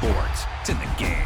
sports. It's in the game.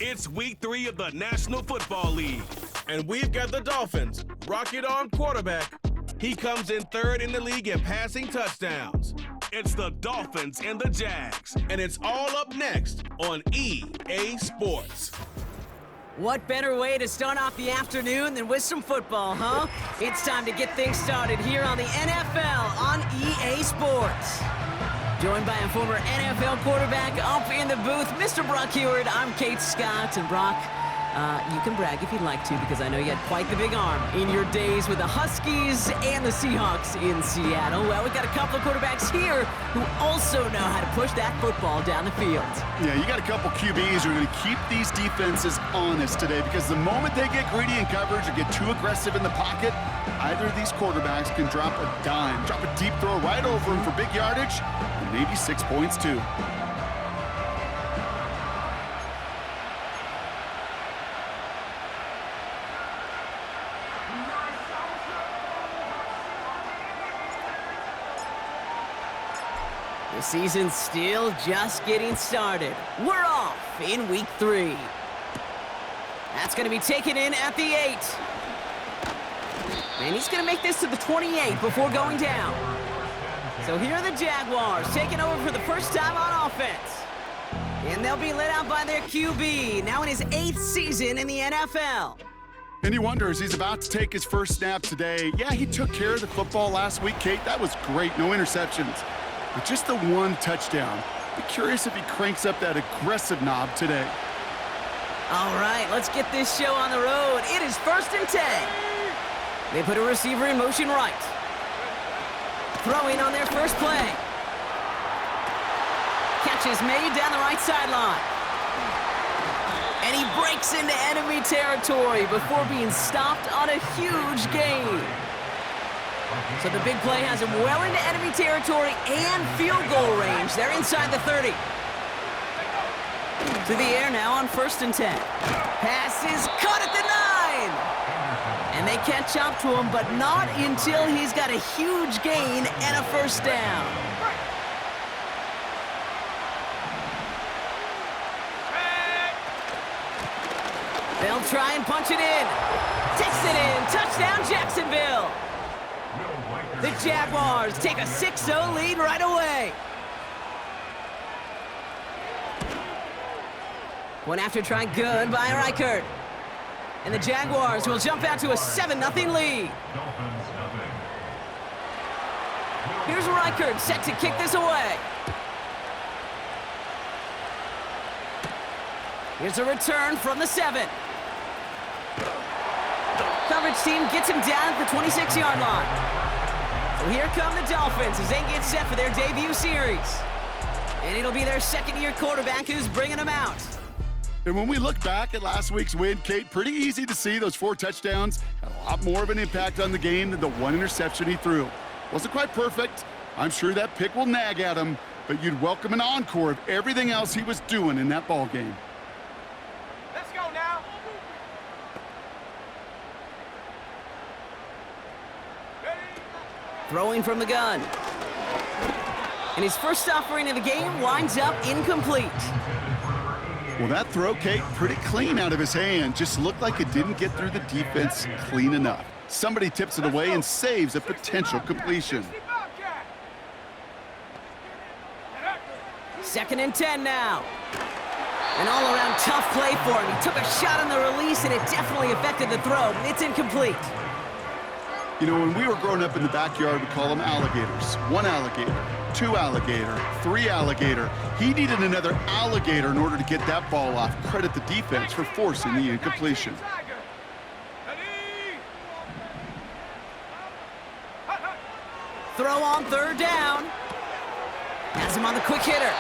It's week 3 of the National Football League, and we've got the Dolphins' rocket arm quarterback. He comes in 3rd in the league in passing touchdowns. It's the Dolphins and the Jags, and it's all up next on EA Sports. What better way to start off the afternoon than with some football, huh? It's time to get things started here on the NFL on EA Sports. Joined by a former NFL quarterback up in the booth, Mr. Brock Heward. I'm Kate Scott, and Brock, you can brag if you'd like to, because I know you had quite the big arm in your days with the Huskies and the Seahawks in Seattle. Well, we've got a couple of quarterbacks here who also know how to push that football down the field. Yeah, you got a couple QBs who are going to keep these defenses honest today, because the moment they get greedy in coverage or get too aggressive in the pocket, either of these quarterbacks can drop a dime, drop a deep throw right over him for big yardage, and maybe 6 points too. The season's still just getting started. We're off in week 3. That's going to be taken in at the 8. And he's going to make this to the 28 before going down. So here are the Jaguars taking over for the first time on offense. And they'll be led out by their QB, now in his 8th season in the NFL. And he wonders, he's about to take his first snap today. Yeah, he took care of the football last week, Kate. That was great, no interceptions. But just the 1 touchdown. Be curious if he cranks up that aggressive knob today. All right, let's get this show on the road. It is 1st and 10. They put a receiver in motion right. Throwing on their first play. Catch is made down the right sideline. And he breaks into enemy territory before being stopped on a huge gain. So the big play has him well into enemy territory and field goal range. They're inside the 30. To the air now on 1st and 10. Pass is caught at the 9. And they catch up to him, but not until he's got a huge gain and a first down. They'll try and punch it in. Takes it in. Touchdown, Jacksonville. The Jaguars take a 6-0 lead right away. Went after trying good by Reichert. And the Jaguars will jump out to a 7-0 lead. Here's Reichert set to kick this away. Here's a return from the 7. Coverage team gets him down at the 26-yard line. So here come the Dolphins as they get set for their debut series. And it'll be their second-year quarterback who's bringing them out. And when we look back at last week's win, Kate, pretty easy to see those 4 touchdowns had a lot more of an impact on the game than the 1 interception he threw. Wasn't quite perfect. I'm sure that pick will nag at him, but you'd welcome an encore of everything else he was doing in that ball game. Let's go now. Throwing from the gun. And his first offering of the game winds up incomplete. Well, that throw, Kate, pretty clean out of his hand. Just looked like it didn't get through the defense clean enough. Somebody tips it away and saves a potential completion. 2nd and 10 now. An all-around tough play for him. He took a shot on the release, and it definitely affected the throw. It's incomplete. You know, when we were growing up in the backyard, we call them alligators. 1 alligator, 2 alligator, 3 alligator. He needed another alligator in order to get that ball off. Credit the defense for forcing the incompletion. Throw on 3rd down. Has him on the quick hitter.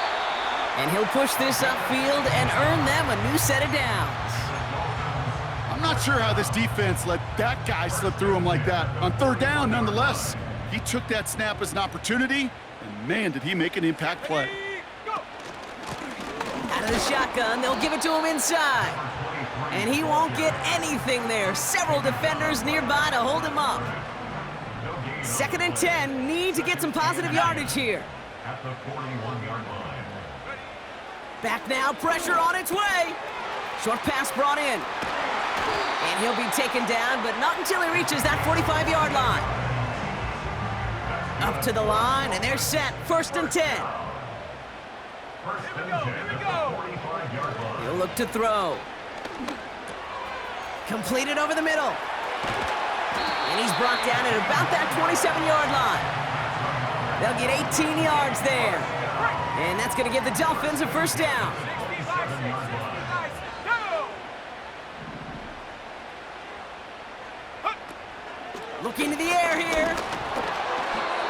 And he'll push this upfield and earn them a new set of downs. I'm not sure how this defense let that guy slip through him like that. On 3rd down, nonetheless, he took that snap as an opportunity, and man, did he make an impact play. Out of the shotgun, they'll give it to him inside. And he won't get anything there. Several defenders nearby to hold him up. 2nd and 10, need to get some positive yardage here. At the 41-yard line. Back now, pressure on its way. Short pass brought in. And he'll be taken down, but not until he reaches that 45-yard line. Up to the line, and they're set. 1st and 10. First and 10 at the 45-yard line. He'll look to throw. Completed over the middle. And he's brought down at about that 27-yard line. They'll get 18 yards there. And that's going to give the Dolphins a 1st down. Looking to the air here.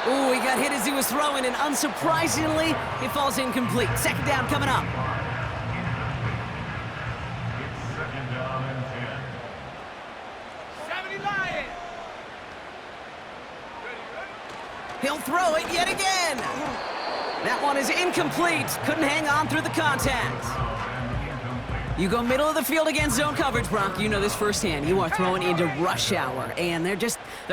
Ooh, he got hit as he was throwing, and unsurprisingly, it falls incomplete. 2nd down coming up. It's 2nd down and 10. 70 Lions. He'll throw it yet again. That one is incomplete. Couldn't hang on through the contact. You go middle of the field against zone coverage, Brock. You know this firsthand. You are throwing into rush hour, and there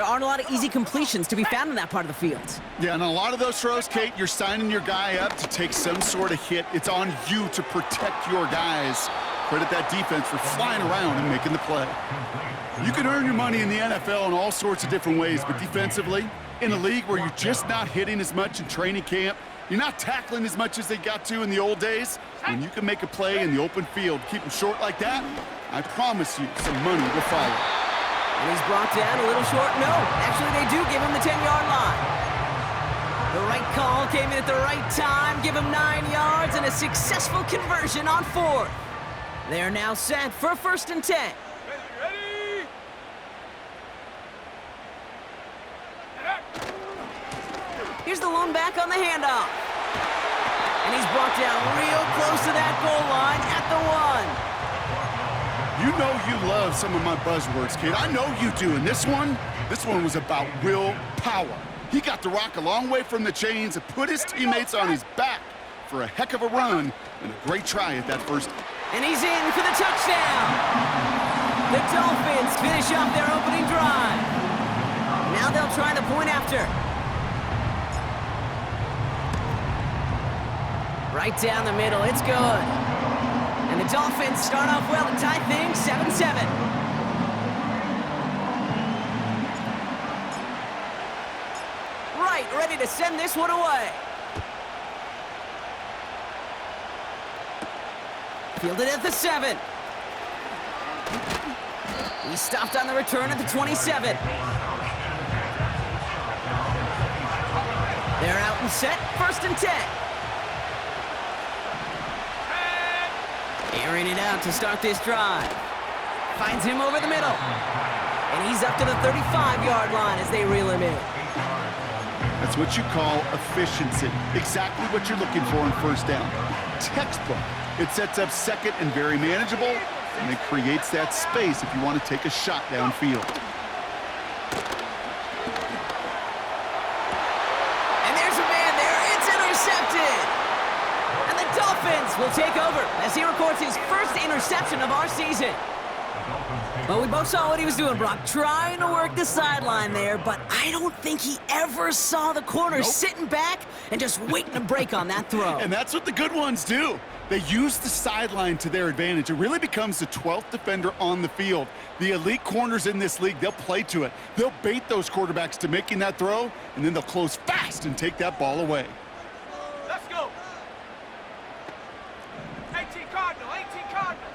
aren't a lot of easy completions to be found in that part of the field. Yeah, and a lot of those throws, Kate, you're signing your guy up to take some sort of hit. It's on you to protect your guys. Credit that defense for flying around and making the play. You can earn your money in the NFL in all sorts of different ways, but defensively, in a league where you're just not hitting as much in training camp, you're not tackling as much as they got to in the old days, when you can make a play in the open field, keep them short like that, I promise you some money will follow. And he's brought down a little short. No, actually they do give him the 10-yard line. The right call came in at the right time, give him 9 yards and a successful conversion on 4th. They're now set for 1st and 10. Ready? Here's the lone back on the handoff. And he's brought down real close to that goal line at the 1. You know you love some of my buzzwords, kid. I know you do. And this one was about willpower. He got the rock a long way from the chains and put his teammates on his back for a heck of a run and a great try at that first. And he's in for the touchdown. The Dolphins finish off their opening drive. Now they'll try the point after. Right down the middle, it's good. And the Dolphins start off well to tie things 7-7. Right, ready to send this one away. Fielded at the 7. He stopped on the return at the 27. They're out and set, 1st and 10. Airing it out to start this drive. Finds him over the middle. And he's up to the 35-yard line as they reel him in. That's what you call efficiency. Exactly what you're looking for in 1st down. Textbook. It sets up 2nd and very manageable, and it creates that space if you want to take a shot downfield. And there's a man there. It's intercepted. And the Dolphins will take over as he records his 1st interception of our season. Well, we both saw what he was doing, Brock, trying to work the sideline there, but I don't think he ever saw the corner sitting back and just waiting to break on that throw. And that's what the good ones do. They use the sideline to their advantage. It really becomes the 12th defender on the field. The elite corners in this league, they'll play to it. They'll bait those quarterbacks to making that throw, and then they'll close fast and take that ball away. Let's go. 18 Cardinal, 18 Cardinal.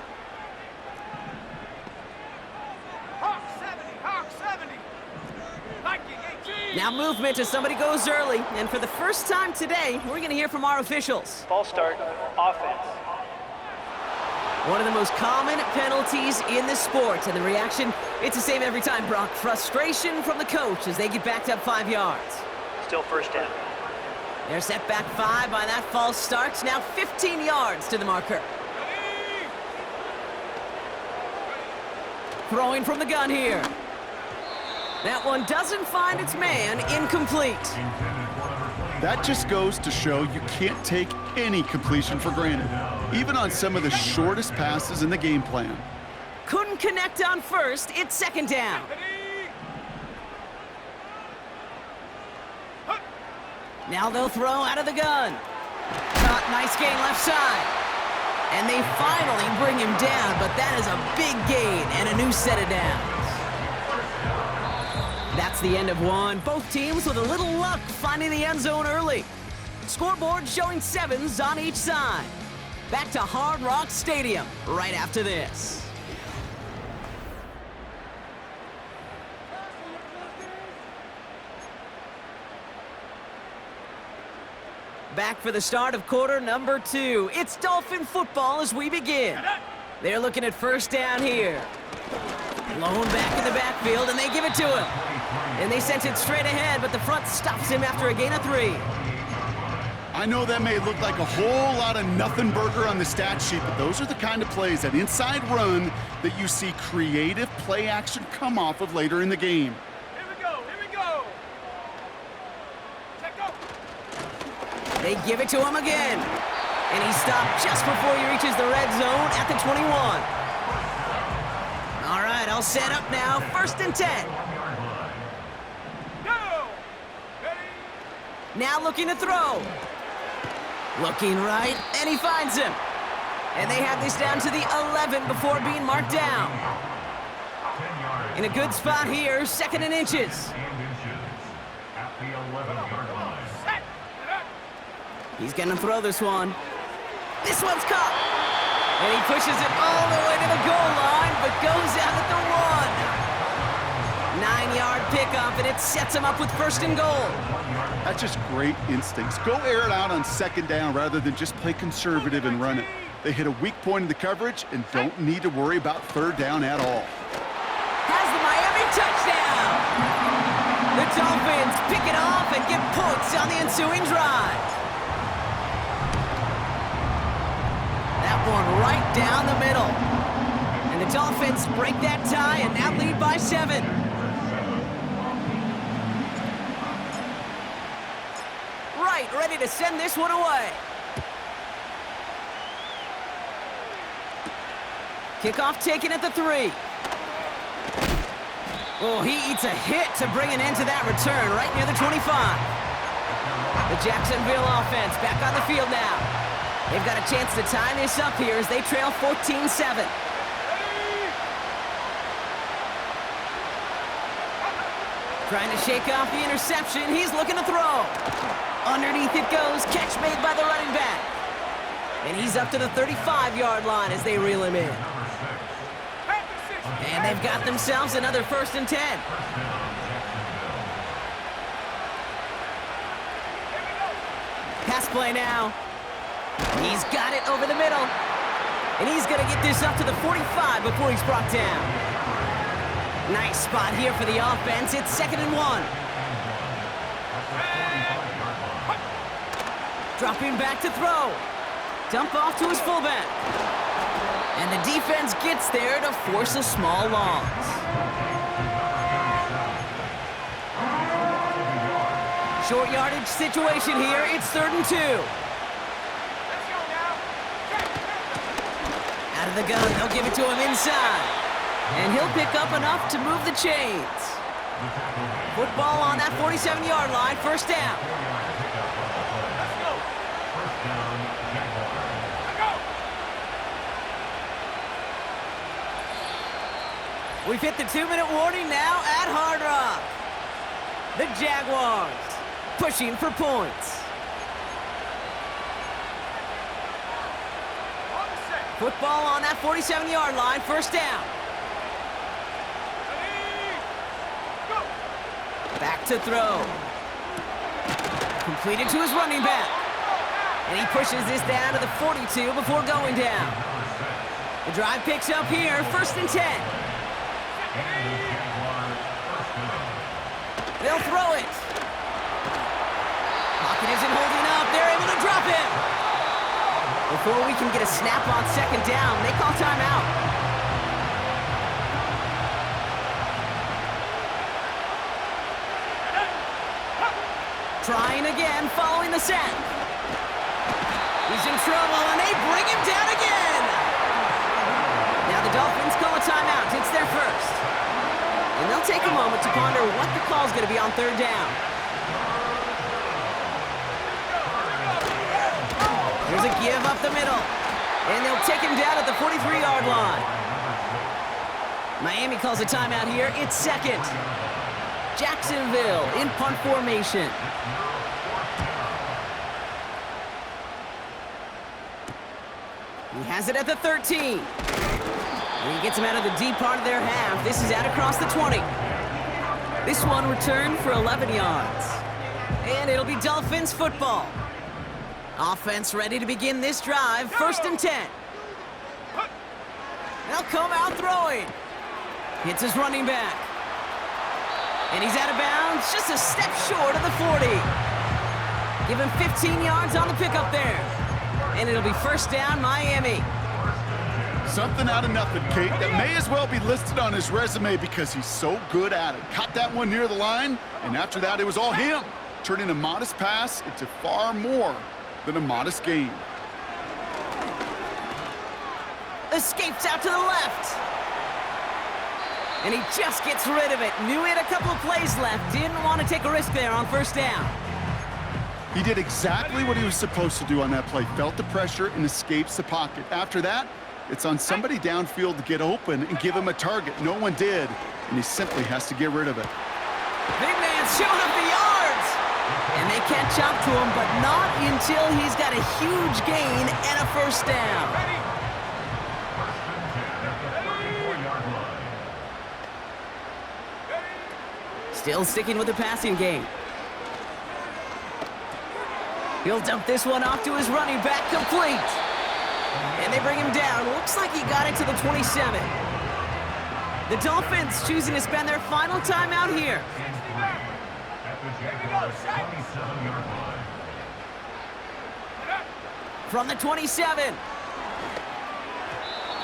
Hawk 70, Hawk 70. Viking 18. Now movement as somebody goes early, and for the first time today, we're going to hear from our officials. False start, offense. One of the most common penalties in the sport, and the reaction, it's the same every time, Brock. Frustration from the coach as they get backed up 5 yards. Still 1st down. They're set back 5 by that false start. Now 15 yards to the marker. Throwing from the gun here. That one doesn't find its man, incomplete. That just goes to show you can't take any completion for granted, even on some of the shortest passes in the game plan. Couldn't connect on 1st, it's 2nd down. Now they'll throw out of the gun. Caught, nice gain left side. And they finally bring him down, but that is a big gain and a new set of downs. That's the end of one. Both teams with a little luck finding the end zone early. Scoreboard showing 7s on each side. Back to Hard Rock Stadium right after this. Back for the start of quarter number 2. It's Dolphin football as we begin. They're looking at 1st down here. Blown back in the backfield, and they give it to him. And they sent it straight ahead, but the front stops him after a gain of 3. I know that may look like a whole lot of nothing burger on the stat sheet, but those are the kind of plays, that inside run, that you see creative play action come off of later in the game. Here we go, here we go. Check go. They give it to him again. And he stopped just before he reaches the red zone at the 21. All right, all set up now. 1st and 10. Go. Ready. Now looking to throw. Looking right, and he finds him. And they have this down to the 11 before being marked down. In a good spot here, 2nd and inches. At the 11-yard line. Set. He's gonna throw this one. This one's caught. And he pushes it all the way to the goal line, but goes out at the 1. 9-yard pickup, and it sets him up with 1st and goal. That's just great instincts. Go air it out on 2nd down rather than just play conservative and run it. They hit a weak point in the coverage and don't need to worry about 3rd down at all. Has the Miami touchdown. The Dolphins pick it off and get points on the ensuing drive. That one right down the middle. And the Dolphins break that tie and now lead by 7. Right, ready to send this one away. Kickoff taken at the 3. Oh, he eats a hit to bring an end to that return right near the 25. The Jacksonville offense back on the field now. They've got a chance to tie this up here as they trail 14-7. Trying to shake off the interception. He's looking to throw. Underneath it goes. Catch made by the running back. And he's up to the 35-yard line as they reel him in. And they've got themselves another 1st and 10. Pass play now. He's got it over the middle. And he's going to get this up to the 45 before he's brought down. Nice spot here for the offense. It's 2nd and 1. Dropping back to throw. Dump off to his fullback. And the defense gets there to force a small loss. Short yardage situation here. It's 3rd and 2. Let's go now. Out of the gun, they'll give it to him inside. And he'll pick up enough to move the chains. Football on that 47-yard line, 1st down. Let's go. We've hit the 2-minute warning now at Hard Rock. The Jaguars pushing for points. On the set. Football on that 47-yard line, 1st down. Ready. Go. Back to throw. Completed to his running back. And he pushes this down to the 42 before going down. The drive picks up here, 1st and 10. They'll throw it. Pocket isn't holding up. They're able to drop it. Before we can get a snap on 2nd down, they call timeout. Trying again, following the sack. He's in trouble, and they bring him down again. Now the Dolphins call a timeout. It's their 1st. And they'll take a moment to ponder what the call's going to be on 3rd down. There's a give up the middle. And they'll take him down at the 43-yard line. Miami calls a timeout here. It's 2nd. Jacksonville in punt formation. He has it at the 13. And he gets him out of the deep part of their half. This is out across the 20. This one returned for 11 yards. And it'll be Dolphins football. Offense ready to begin this drive. 1st and 10. They'll come out throwing. Hits his running back. And he's out of bounds, just a step short of the 40. Give him 15 yards on the pickup there. And it'll be 1st down, Miami. Something out of nothing, Kate, that may as well be listed on his resume because he's so good at it. Caught that one near the line, and after that, it was all him, turning a modest pass into far more than a modest gain. Escapes out to the left. And he just gets rid of it. Knew he had a couple of plays left. Didn't want to take a risk there on 1st down. He did exactly what he was supposed to do on that play. Felt the pressure and escapes the pocket. After that, it's on somebody downfield to get open and give him a target. No one did, and he simply has to get rid of it. Big man's showing up the yards. And they catch up to him, but not until he's got a huge gain and a 1st down. Still sticking with the passing game. He'll dump this one off to his running back, complete. And they bring him down. Looks like he got it to the 27. The Dolphins choosing to spend their final timeout here. From the 27.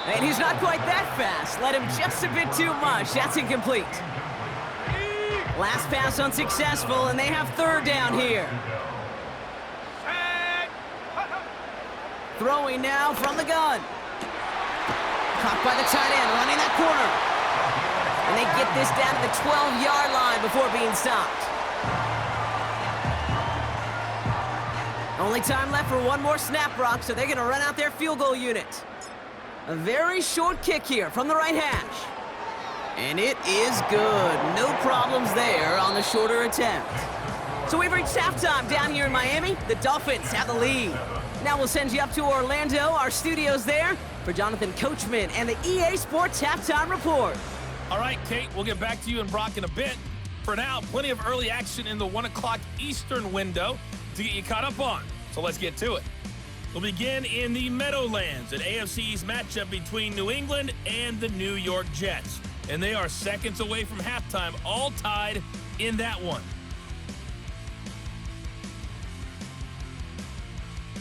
And he's not quite that fast. Let him just a bit too much. That's incomplete. Last pass unsuccessful, and they have 3rd down here. Throwing now from the gun. Caught by the tight end, running that corner. And they get this down to the 12-yard line before being stopped. Only time left for one more snap, Brock, so they're going to run out their field goal unit. A very short kick here from the right hash. And it is good. No problems there on the shorter attempt. So we've reached halftime down here in Miami. The Dolphins have the lead. Now we'll send you up to Orlando, our studios there, for Jonathan Coachman and the EA Sports Halftime Report. All right, Kate, we'll get back to you and Brock in a bit. For now, plenty of early action in the 1 o'clock Eastern window to get you caught up on. So let's get to it. We'll begin in the Meadowlands, an AFC East matchup between New England and the New York Jets. And they are seconds away from halftime, all tied in that one.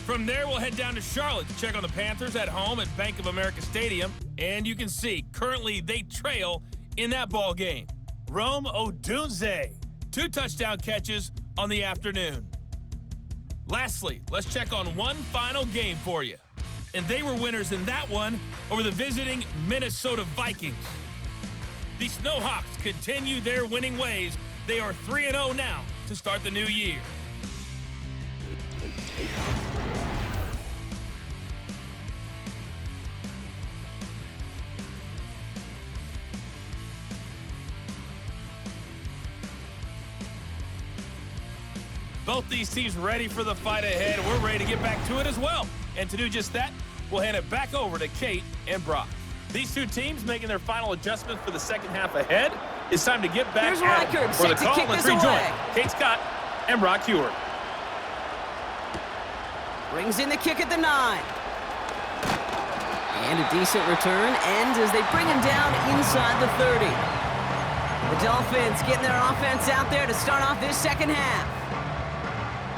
From there, we'll head down to Charlotte to check on the Panthers at home at Bank of America Stadium. And you can see, currently they trail in that ball game. Rome Odunze, 2 touchdown catches on the afternoon. Lastly, let's check on one final game for you. And they were winners in that one over the visiting Minnesota Vikings. The Snowhawks continue their winning ways. They are 3-0 now to start the new year. Both these teams ready for the fight ahead. We're ready to get back to it as well. And to do just that, we'll hand it back over to Kate and Brock. These two teams making their final adjustments for the second half ahead. It's time to get back Here's at it. Reichert, For the set to call, kick let's this rejoin away. Kate Scott and Brock Heward. Brings in the kick at the 9. And a decent return ends as they bring him down inside the 30. The Dolphins getting their offense out there to start off this second half.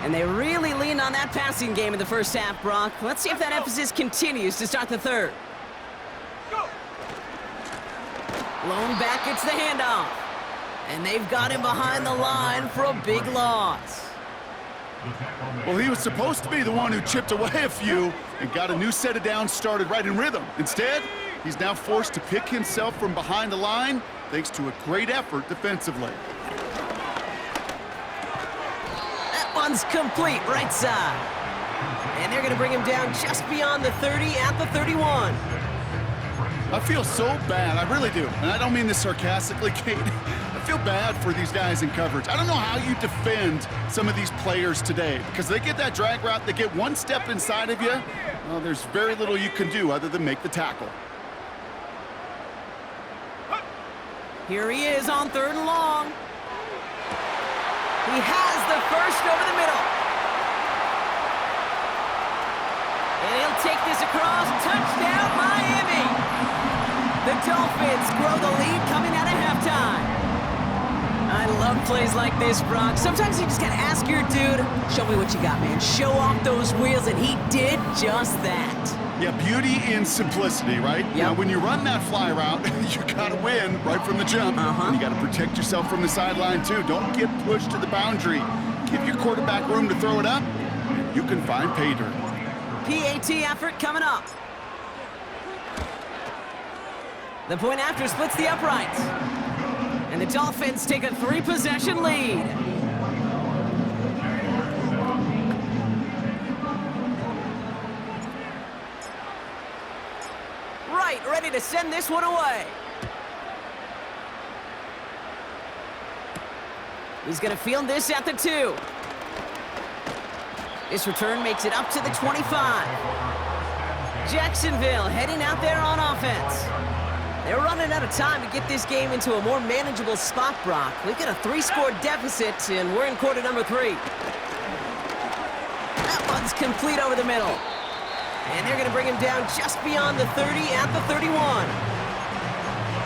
And they really leaned on that passing game in the first half, Brock. Let's see if that emphasis continues to start the third. Blown back, it's the handoff. And they've got him behind the line for a big loss. Well, he was supposed to be the one who chipped away a few and got a new set of downs started right in rhythm. Instead, he's now forced to pick himself from behind the line thanks to a great effort defensively. That one's complete, right side. And they're going to bring him down just beyond the 30 at the 31. I feel so bad, I really do. And I don't mean this sarcastically, Kate. I feel bad for these guys in coverage. I don't know how you defend some of these players today because they get that drag route, they get one step inside of you. Well, there's very little you can do other than make the tackle. Here he is on 3rd and long. He has the first over the middle. And he'll take this across. Touchdown, Miami! The Dolphins grow the lead coming out of halftime. I love plays like this, Brock. Sometimes you just gotta ask your dude, show me what you got, man. Show off those wheels, and he did just that. Yeah, beauty in simplicity, right? Yep. Now, when you run that fly route, you gotta win right from the jump. And you gotta protect yourself from the sideline, too. Don't get pushed to the boundary. Give your quarterback room to throw it up, and you can find pay dirt. PAT effort coming up. The point after splits the uprights. And the Dolphins take a 3-possession lead. Right, ready to send this one away. He's going to field this at the 2. This return makes it up to the 25. Jacksonville heading out there on offense. They're running out of time to get this game into a more manageable spot, Brock. We've got a 3-score deficit, and we're in quarter number 3. That one's complete over the middle. And they're going to bring him down just beyond the 30 at the 31.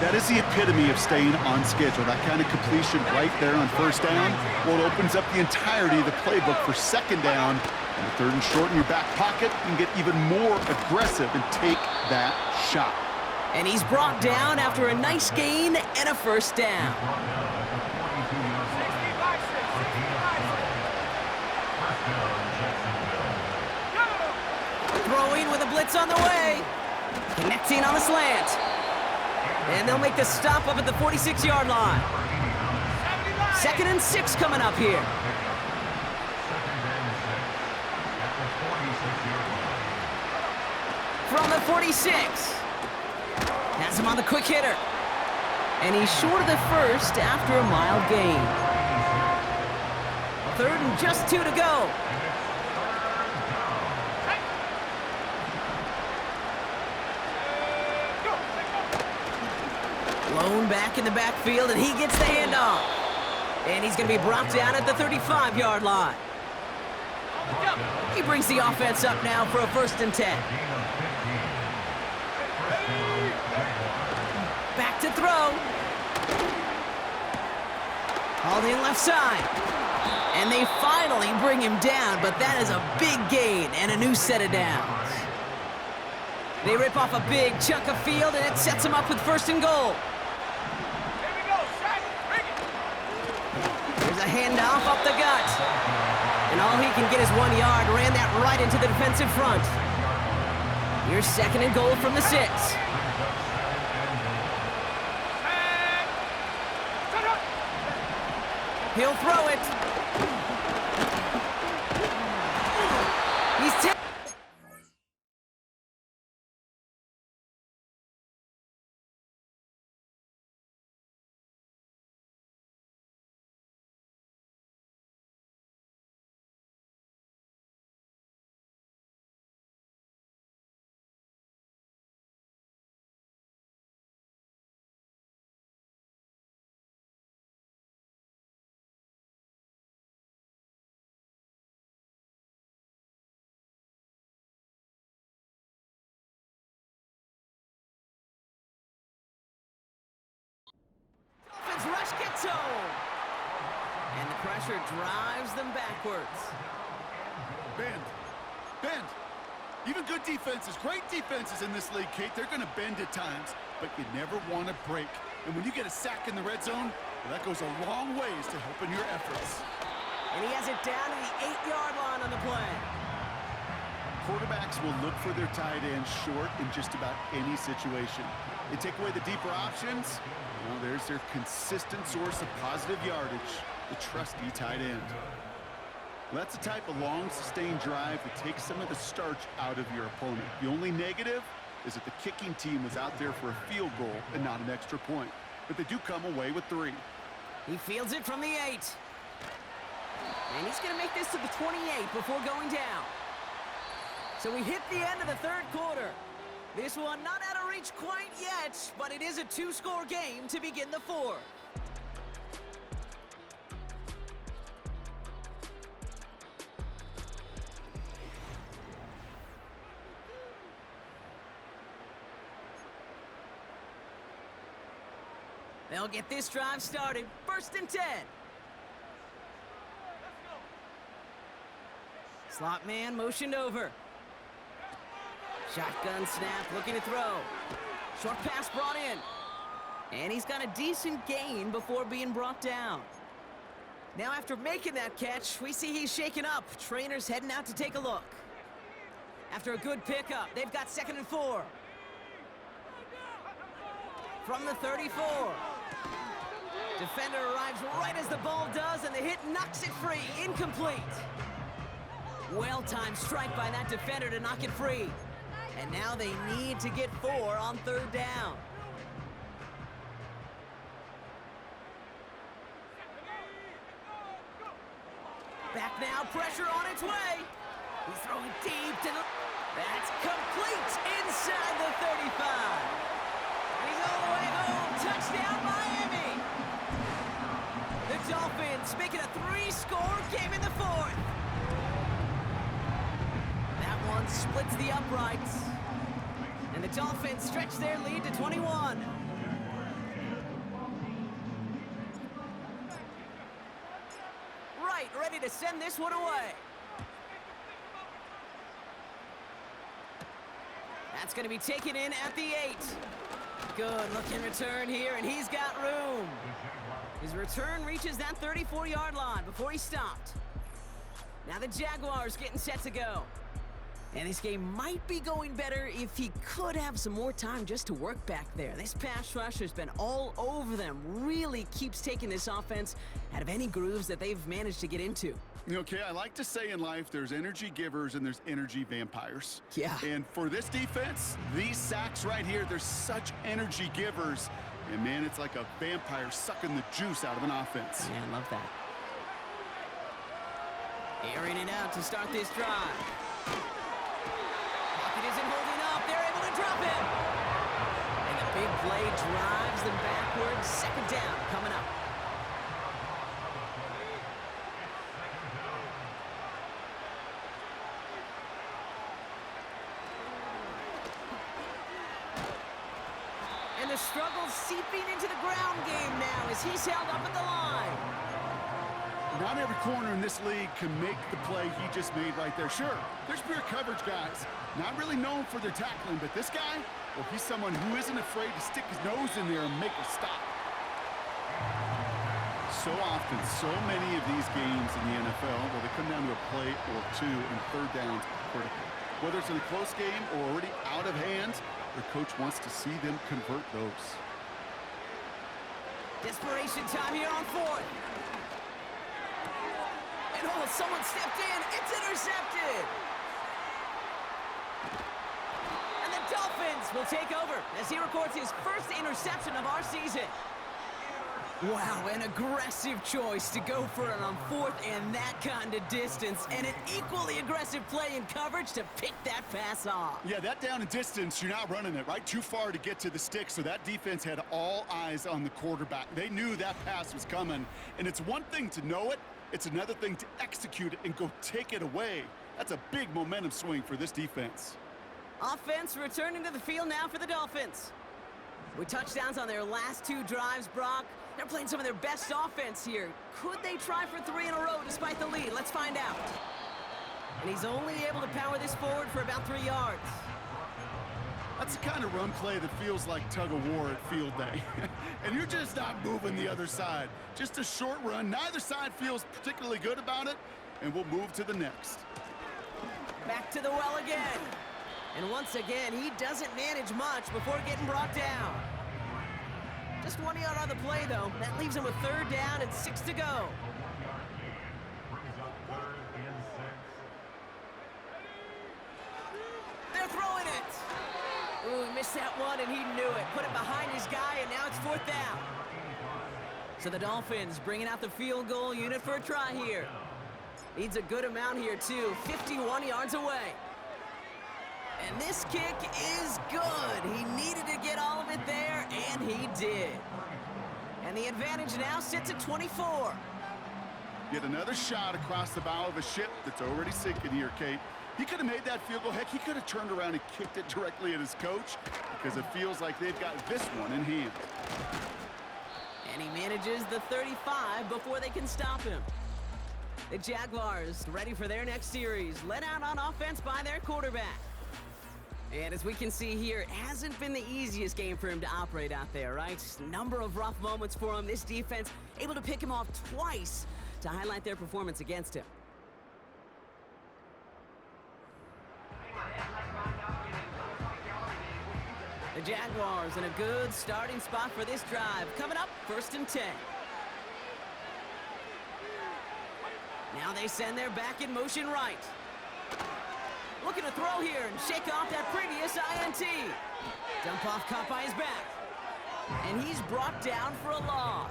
That is the epitome of staying on schedule. That kind of completion right there on 1st down. Well, it opens up the entirety of the playbook for 2nd down. And the 3rd and short in your back pocket, you can get even more aggressive and take that shot. And he's brought down after a nice gain and a 1st down. Throwing with a blitz on the way. Connecting on the slant. And they'll make the stop up at the 46-yard line. 2nd and 6 coming up here. From the 46. Has him on the quick hitter. And he's short of the 1st after a mild gain. 3rd and just 2 to go. Lone back in the backfield, and he gets the handoff. And he's going to be brought down at the 35-yard line. He brings the offense up now for a 1st and 10. Back to throw. Hauled in left side. And they finally bring him down, but that is a big gain and a new set of downs. They rip off a big chunk of field, and it sets him up with 1st and goal. There's a handoff up the gut. And all he can get is 1 yard. Ran that right into the defensive front. Here's 2nd and goal from the 6. He'll throw it. He's rush gets home. And the pressure drives them backwards. Bend. Bend. Even good defenses, great defenses in this league, Kate, they're going to bend at times, but you never want to break. And when you get a sack in the red zone, well, that goes a long ways to helping your efforts. And he has it down to the 8-yard line on the play. Quarterbacks will look for their tight end short in just about any situation. They take away the deeper options. Well, there's their consistent source of positive yardage, the trusty tight end. Well, that's the type of long, sustained drive that takes some of the starch out of your opponent. The only negative is that the kicking team was out there for a field goal and not an extra point. But they do come away with 3. He fields it from the 8. And he's going to make this to the 28 before going down. So we hit the end of the 3rd quarter. This one not out of reach quite yet, but it is a 2-score game to begin the 4th. They'll get this drive started. 1st and 10. Slot man motioned over. Shotgun snap, looking to throw. Short pass brought in. And he's got a decent gain before being brought down. Now after making that catch, we see he's shaken up. Trainer's heading out to take a look. After a good pickup, they've got 2nd and 4. From the 34. Defender arrives right as the ball does, and the hit knocks it free. Incomplete. Well-timed strike by that defender to knock it free. And now they need to get 4 on 3rd down. Back now, pressure on its way. He's throwing deep to the... That's complete inside the 35. He's all the way home. Touchdown, Miami. The Dolphins make it a 3-score game in the 4th. That one splits the uprights. And the Dolphins stretch their lead to 21. Right, ready to send this one away. That's going to be taken in at the 8. Good looking return here, and he's got room. His return reaches that 34-yard line before he stopped. Now the Jaguars getting set to go. And this game might be going better if he could have some more time just to work back there. This pass rush has been all over them. Really keeps taking this offense out of any grooves that they've managed to get into. Okay, I like to say in life there's energy givers and there's energy vampires. Yeah. And for this defense, these sacks right here, they're such energy givers. And man, it's like a vampire sucking the juice out of an offense. Yeah, I love that. Airing it out to start this drive. Pocket isn't holding up. They're able to drop it. And the big play drives them backwards. Second down coming up. And the struggle seeping into the ground game now as he's held up at the line. Not every corner in this league can make the play he just made right there. Sure, there's pure coverage guys, not really known for their tackling, but this guy, well, he's someone who isn't afraid to stick his nose in there and make a stop. So often, so many of these games in the NFL, well, they come down to a play or two, and third downs are critical. Whether it's in a close game or already out of hand, their coach wants to see them convert those. Desperation time here on fourth. And oh, someone stepped in. It's intercepted. And the Dolphins will take over as he records his first interception of our season. Wow, an aggressive choice to go for it on fourth and that kind of distance, and an equally aggressive play in coverage to pick that pass off. Yeah, that down and distance, you're not running it, right? Too far to get to the stick, so that defense had all eyes on the quarterback. They knew that pass was coming, and it's one thing to know it, it's another thing to execute it and go take it away. That's a big momentum swing for this defense. Offense returning to the field now for the Dolphins. With touchdowns on their last two drives, Brock, they're playing some of their best offense here. Could they try for 3 in a row despite the lead? Let's find out. And he's only able to power this forward for about 3 yards. That's the kind of run play that feels like tug-of-war at field day. And you're just not moving the other side. Just a short run. Neither side feels particularly good about it, and we'll move to the next. Back to the well again. And once again, he doesn't manage much before getting brought down. Just 1 yard on the play, though. That leaves him with third down and 6 to go. They're throwing it. Ooh, he missed that one, and he knew it. Put it behind his guy, and now it's fourth down. So the Dolphins bringing out the field goal unit for a try here. Needs a good amount here, too. 51 yards away. And this kick is good. He needed to get all of it there, and he did. And the advantage now sits at 24. Yet another shot across the bow of a ship that's already sinking here, Kate. He could have made that field goal. Heck, he could have turned around and kicked it directly at his coach because it feels like they've got this one in hand. And he manages the 35 before they can stop him. The Jaguars ready for their next series, led out on offense by their quarterback. And as we can see here, it hasn't been the easiest game for him to operate out there, right? Number of rough moments for him. This defense able to pick him off twice to highlight their performance against him. The Jaguars in a good starting spot for this drive. Coming up, 1st and 10. Now they send their back in motion right. Looking to throw here and shake off that previous INT. Dump off caught by his back. And he's brought down for a loss.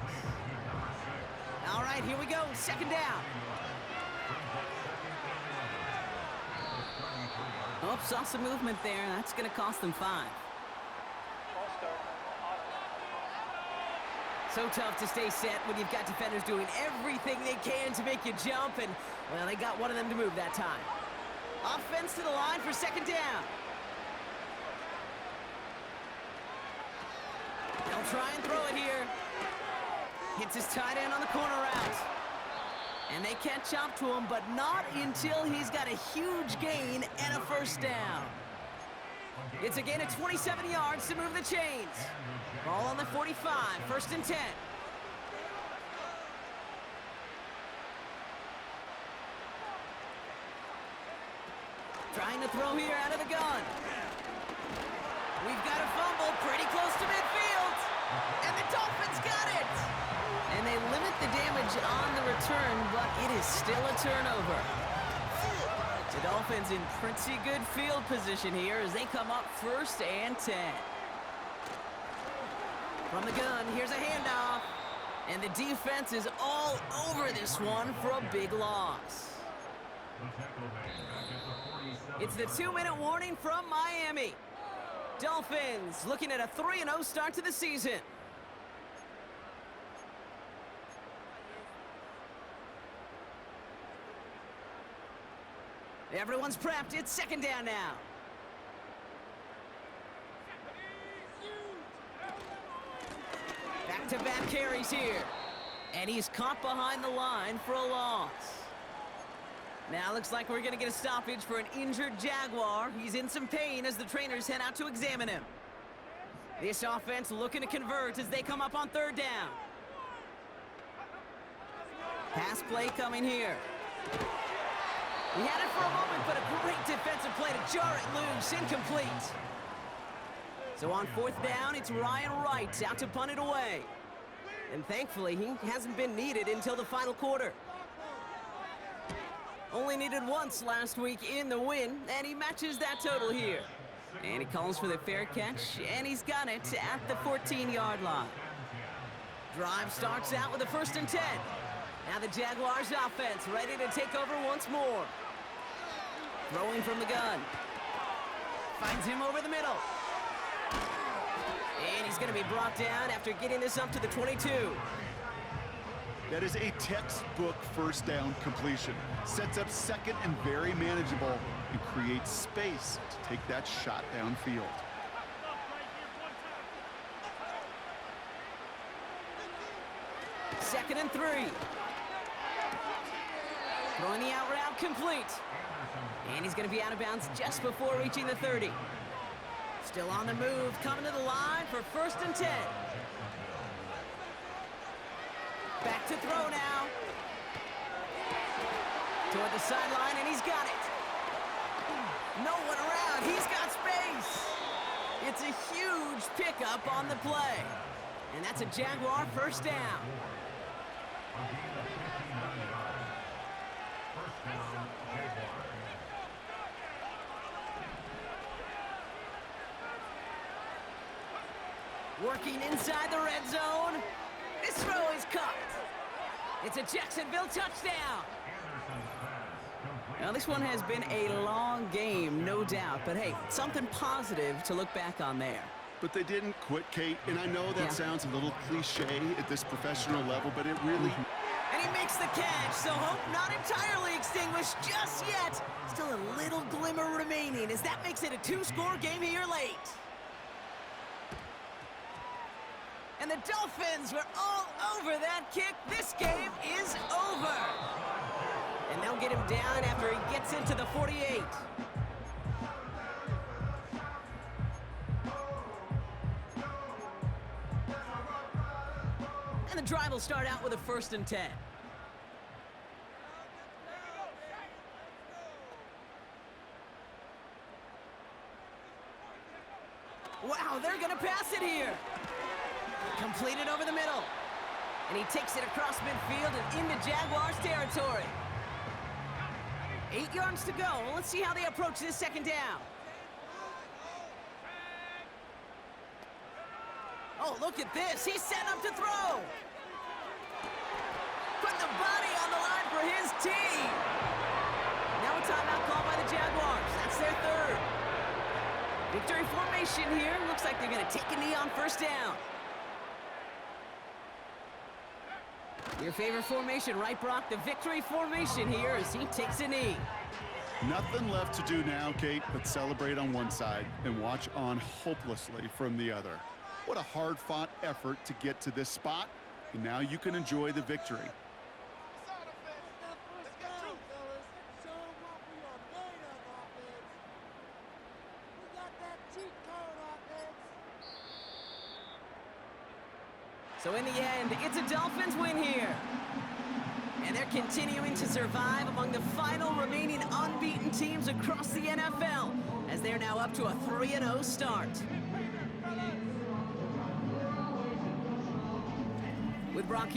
All right, here we go. 2nd down. Oh, saw some movement there. That's going to cost them 5. So tough to stay set when you've got defenders doing everything they can to make you jump. And, well, they got one of them to move that time. Offense to the line for 2nd down. They'll try and throw it here. Hits his tight end on the corner route. And they catch up to him, but not until he's got a huge gain and a 1st down. It's a gain of 27 yards to move the chains. Ball on the 45, 1st and 10. Trying to throw here out of the gun. We've got a fumble pretty close to midfield. And the Dolphins got it. And they limit the damage on the return, but it is still a turnover. The Dolphins in pretty good field position here as they come up 1st and 10. From the gun, here's a handoff. And the defense is all over this one for a big loss. The tackle made back at the 47. It's the 2-minute warning from Miami. Dolphins looking at a 3-0 start to the season. Everyone's prepped. It's second down now. Back-to-back carries here. And he's caught behind the line for a loss. Now looks like we're going to get a stoppage for an injured Jaguar. He's in some pain as the trainers head out to examine him. This offense looking to convert as they come up on third down. Pass play coming here. He had it for a moment, but a great defensive play to jar it loose. Incomplete. So on fourth down, it's Ryan Wright out to punt it away. And thankfully, he hasn't been needed until the final quarter. Only needed once last week in the win, and he matches that total here. And he calls for the fair catch, and he's got it at the 14-yard line. Drive starts out with a 1st and 10. Now the Jaguars offense ready to take over once more. Throwing from the gun. Finds him over the middle. And he's going to be brought down after getting this up to the 22. That is a textbook first down completion. Sets up second and very manageable and creates space to take that shot downfield. Second and 3. Throwing the out route complete. And he's going to be out of bounds just before reaching the 30. Still on the move, coming to the line for 1st and 10. Back to throw now. Toward the sideline, and he's got it. No one around. He's got space. It's a huge pickup on the play. And that's a Jaguar 1st down. Working inside the red zone. This throw is caught. It's a Jacksonville touchdown. Now, this one has been a long game, no doubt. But, hey, something positive to look back on there. But they didn't quit, Kate. And I know that sounds a little cliche at this professional level, but it really... And he makes the catch, so hope not entirely extinguished just yet. Still a little glimmer remaining as that makes it a 2-score game here late. And the Dolphins were all over that kick. This game is over. And they'll get him down after he gets into the 48. And the drive will start out with a 1st and 10. Wow, they're going to pass it here. Completed over the middle. And he takes it across midfield and into Jaguars territory. 8 yards to go. Well, let's see how they approach this second down. Oh, look at this. He's set up to throw. Putting the body on the line for his team. Now a timeout called by the Jaguars. That's their 3rd. Victory formation here. Looks like they're going to take a knee on 1st down. Your favorite formation, right, Brock? The victory formation here as he takes a knee. Nothing left to do now, Kate, but celebrate on one side and watch on hopelessly from the other. What a hard-fought effort to get to this spot, and now you can enjoy the victory. So in the end, it's a Dolphins win here. And they're continuing to survive among the final remaining unbeaten teams across the NFL as they're now up to a 3-0 start. With Brock